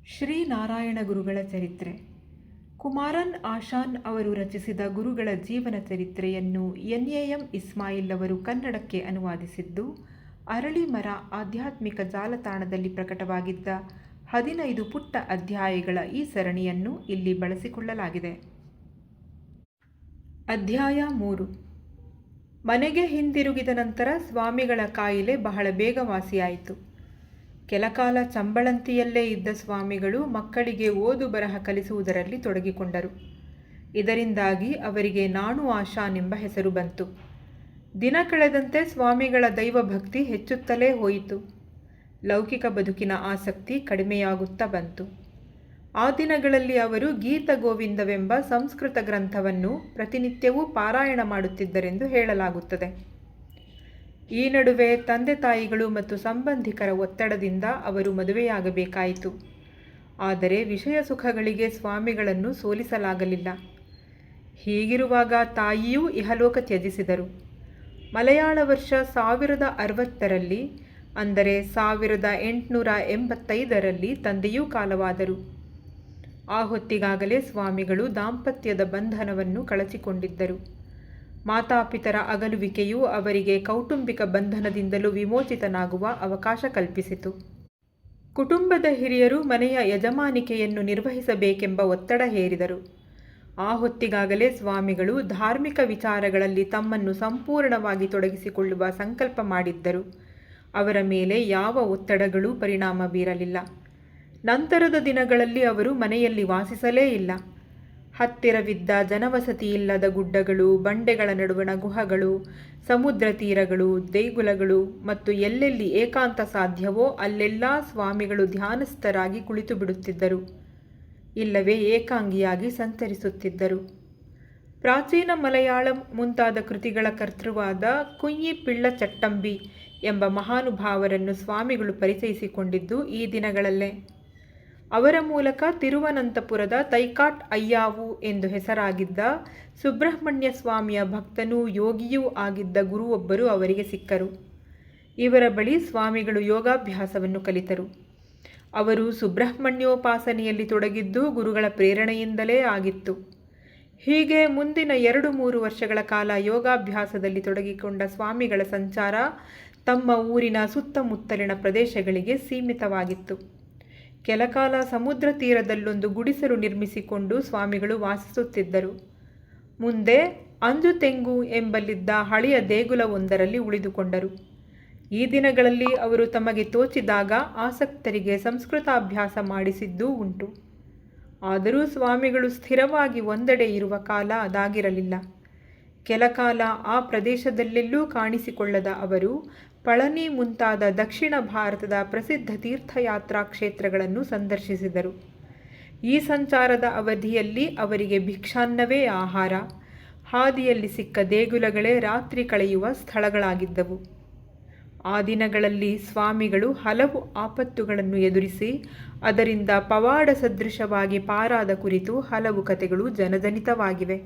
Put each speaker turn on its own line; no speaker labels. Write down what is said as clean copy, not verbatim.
ಶ್ರೀನಾರಾಯಣ ಗುರುಗಳ ಚರಿತ್ರೆ. ಕುಮಾರನ್ ಆಶಾನ್ ಅವರು ರಚಿಸಿದ ಗುರುಗಳ ಜೀವನ ಚರಿತ್ರೆಯನ್ನು NAM ಇಸ್ಮಾಯಿಲ್ ಅವರು ಕನ್ನಡಕ್ಕೆ ಅನುವಾದಿಸಿದ್ದು, ಅರಳಿಮರ ಆಧ್ಯಾತ್ಮಿಕ ಜಾಲತಾಣದಲ್ಲಿ ಪ್ರಕಟವಾಗಿದ್ದ 15 ಪುಟ್ಟ ಅಧ್ಯಾಯಗಳ ಈ ಸರಣಿಯನ್ನು ಇಲ್ಲಿ ಬಳಸಿಕೊಳ್ಳಲಾಗಿದೆ. ಅಧ್ಯಾಯ 3. ಮನೆಗೆ ಹಿಂದಿರುಗಿದ ನಂತರ ಸ್ವಾಮಿಗಳ ಕಾಯಿಲೆ ಬಹಳ ಬೇಗ ವಾಸಿಯಾಯಿತು. ಕೆಲಕಾಲ ಚಂಬಳಂತಿಯಲ್ಲೇ ಇದ್ದ ಸ್ವಾಮಿಗಳು ಮಕ್ಕಳಿಗೆ ಓದು ಬರಹ ಕಲಿಸುವುದರಲ್ಲಿ ತೊಡಗಿಕೊಂಡರು. ಇದರಿಂದಾಗಿ ಅವರಿಗೆ ನಾಣು ಆಶಾನ್ ಎಂಬ ಹೆಸರು ಬಂತು. ದಿನ ಕಳೆದಂತೆ ಸ್ವಾಮಿಗಳ ದೈವಭಕ್ತಿ ಹೆಚ್ಚುತ್ತಲೇ ಹೋಯಿತು. ಲೌಕಿಕ ಬದುಕಿನ ಆಸಕ್ತಿ ಕಡಿಮೆಯಾಗುತ್ತಾ ಬಂತು. ಆ ದಿನಗಳಲ್ಲಿ ಅವರು ಗೀತ ಗೋವಿಂದವೆಂಬ ಸಂಸ್ಕೃತ ಗ್ರಂಥವನ್ನು ಪ್ರತಿನಿತ್ಯವೂ ಪಾರಾಯಣ ಮಾಡುತ್ತಿದ್ದರೆಂದು ಹೇಳಲಾಗುತ್ತದೆ. ಈ ನಡುವೆ ತಂದೆ ತಾಯಿಗಳು ಮತ್ತು ಸಂಬಂಧಿಕರ ಒತ್ತಡದಿಂದ ಅವರು ಮದುವೆಯಾಗಬೇಕಾಯಿತು. ಆದರೆ ವಿಷಯ ಸುಖಗಳಿಗೆ ಸ್ವಾಮಿಗಳನ್ನು ಸೋಲಿಸಲಾಗಲಿಲ್ಲ. ಹೀಗಿರುವಾಗ ತಾಯಿಯೂ ಇಹಲೋಕ ತ್ಯಜಿಸಿದರು. ಮಲಯಾಳ ವರ್ಷ 1060ರಲ್ಲಿ, ಅಂದರೆ 1885ರಲ್ಲಿ ತಂದೆಯೂ ಕಾಲವಾದರು. ಆ ಹೊತ್ತಿಗಾಗಲೇ ಸ್ವಾಮಿಗಳು ದಾಂಪತ್ಯದ ಬಂಧನವನ್ನು ಕಳಚಿಕೊಂಡಿದ್ದರು. ಮಾತಾಪಿತರ ಅಗಲುವಿಕೆಯು ಅವರಿಗೆ ಕೌಟುಂಬಿಕ ಬಂಧನದಿಂದಲೂ ವಿಮೋಚಿತನಾಗುವ ಅವಕಾಶ ಕಲ್ಪಿಸಿತು. ಕುಟುಂಬದ ಹಿರಿಯರು ಮನೆಯ ಯಜಮಾನಿಕೆಯನ್ನು ನಿರ್ವಹಿಸಬೇಕೆಂಬ ಒತ್ತಡ ಹೇರಿದರು. ಆ ಹೊತ್ತಿಗಾಗಲೇ ಸ್ವಾಮಿಗಳು ಧಾರ್ಮಿಕ ವಿಚಾರಗಳಲ್ಲಿ ತಮ್ಮನ್ನು ಸಂಪೂರ್ಣವಾಗಿ ತೊಡಗಿಸಿಕೊಳ್ಳುವ ಸಂಕಲ್ಪ ಮಾಡಿದ್ದರು. ಅವರ ಮೇಲೆ ಯಾವ ಒತ್ತಡಗಳೂ ಪರಿಣಾಮ ಬೀರಲಿಲ್ಲ. ನಂತರದ ದಿನಗಳಲ್ಲಿ ಅವರು ಮನೆಯಲ್ಲಿ ವಾಸಿಸಲೇ ಇಲ್ಲ. ಹತ್ತಿರವಿದ್ದ ಜನವಸತಿಯಿಲ್ಲದ ಗುಡ್ಡಗಳು, ಬಂಡೆಗಳ ನಡುವಣ ಗುಹಗಳು, ಸಮುದ್ರ ತೀರಗಳು, ದೇಗುಲಗಳು ಮತ್ತು ಎಲ್ಲೆಲ್ಲಿ ಏಕಾಂತ ಸಾಧ್ಯವೋ ಅಲ್ಲೆಲ್ಲ ಸ್ವಾಮಿಗಳು ಧ್ಯಾನಸ್ಥರಾಗಿ ಕುಳಿತು ಬಿಡುತ್ತಿದ್ದರು, ಇಲ್ಲವೇ ಏಕಾಂಗಿಯಾಗಿ ಸಂಚರಿಸುತ್ತಿದ್ದರು. ಪ್ರಾಚೀನ ಮಲಯಾಳಂ ಮುಂತಾದ ಕೃತಿಗಳ ಕರ್ತೃವಾದ ಕುಂಯಿ ಪಿಳ್ಳ ಚಟ್ಟಂಬಿ ಎಂಬ ಮಹಾನುಭಾವರನ್ನು ಸ್ವಾಮಿಗಳು ಪರಿಚಯಿಸಿಕೊಂಡಿದ್ದು ಈ ದಿನಗಳಲ್ಲೇ. ಅವರ ಮೂಲಕ ತಿರುವನಂತಪುರದ ತೈಕಾಟ್ ಅಯ್ಯಾವು ಎಂದು ಹೆಸರಾಗಿದ್ದ ಸುಬ್ರಹ್ಮಣ್ಯ ಸ್ವಾಮಿಯ ಭಕ್ತನೂ ಯೋಗಿಯೂ ಆಗಿದ್ದ ಗುರುವೊಬ್ಬರು ಅವರಿಗೆ ಸಿಕ್ಕರು. ಇವರ ಬಳಿ ಸ್ವಾಮಿಗಳು ಯೋಗಾಭ್ಯಾಸವನ್ನು ಕಲಿತರು. ಅವರು ಸುಬ್ರಹ್ಮಣ್ಯೋಪಾಸನೆಯಲ್ಲಿ ತೊಡಗಿದ್ದು ಗುರುಗಳ ಪ್ರೇರಣೆಯಿಂದಲೇ ಆಗಿತ್ತು. ಹೀಗೆ ಮುಂದಿನ 2-3 ವರ್ಷಗಳ ಕಾಲ ಯೋಗಾಭ್ಯಾಸದಲ್ಲಿ ತೊಡಗಿಕೊಂಡ ಸ್ವಾಮಿಗಳ ಸಂಚಾರ ತಮ್ಮ ಊರಿನ ಸುತ್ತಮುತ್ತಲಿನ ಪ್ರದೇಶಗಳಿಗೆ ಸೀಮಿತವಾಗಿತ್ತು. ಕೆಲಕಾಲ ಸಮುದ್ರ ತೀರದಲ್ಲೊಂದು ಗುಡಿಸಲು ನಿರ್ಮಿಸಿಕೊಂಡು ಸ್ವಾಮಿಗಳು ವಾಸಿಸುತ್ತಿದ್ದರು. ಮುಂದೆ ಅಂಜುತೆಂಗು ಎಂಬಲ್ಲಿದ್ದ ಹಳೆಯ ದೇಗುಲವೊಂದರಲ್ಲಿ ಉಳಿದುಕೊಂಡರು. ಈ ದಿನಗಳಲ್ಲಿ ಅವರು ತಮಗೆ ತೋಚಿದಾಗ ಆಸಕ್ತರಿಗೆ ಸಂಸ್ಕೃತಾಭ್ಯಾಸ ಮಾಡಿಸಿದ್ದೂ ಉಂಟು. ಆದರೂ ಸ್ವಾಮಿಗಳು ಸ್ಥಿರವಾಗಿ ಒಂದೆಡೆ ಇರುವ ಕಾಲ ಅದಾಗಿರಲಿಲ್ಲ. ಕೆಲಕಾಲ ಆ ಪ್ರದೇಶದಲ್ಲೆಲ್ಲೂ ಕಾಣಿಸಿಕೊಳ್ಳದ ಅವರು ಪಳನಿ ಮುಂತಾದ ದಕ್ಷಿಣ ಭಾರತದ ಪ್ರಸಿದ್ಧ ತೀರ್ಥಯಾತ್ರಾ ಕ್ಷೇತ್ರಗಳನ್ನು ಸಂದರ್ಶಿಸಿದರು. ಈ ಸಂಚಾರದ ಅವಧಿಯಲ್ಲಿ ಅವರಿಗೆ ಭಿಕ್ಷಾನ್ನವೇ ಆಹಾರ, ಹಾದಿಯಲ್ಲಿ ಸಿಕ್ಕ ದೇಗುಲಗಳೇ ರಾತ್ರಿ ಕಳೆಯುವ ಸ್ಥಳಗಳಾಗಿದ್ದವು. ಆ ದಿನಗಳಲ್ಲಿ ಸ್ವಾಮಿಗಳು ಹಲವು ಆಪತ್ತುಗಳನ್ನು ಎದುರಿಸಿ ಅದರಿಂದ ಪವಾಡ ಸದೃಶವಾಗಿ ಪಾರಾದ ಕುರಿತು ಹಲವು ಕಥೆಗಳು ಜನಜನಿತವಾಗಿವೆ.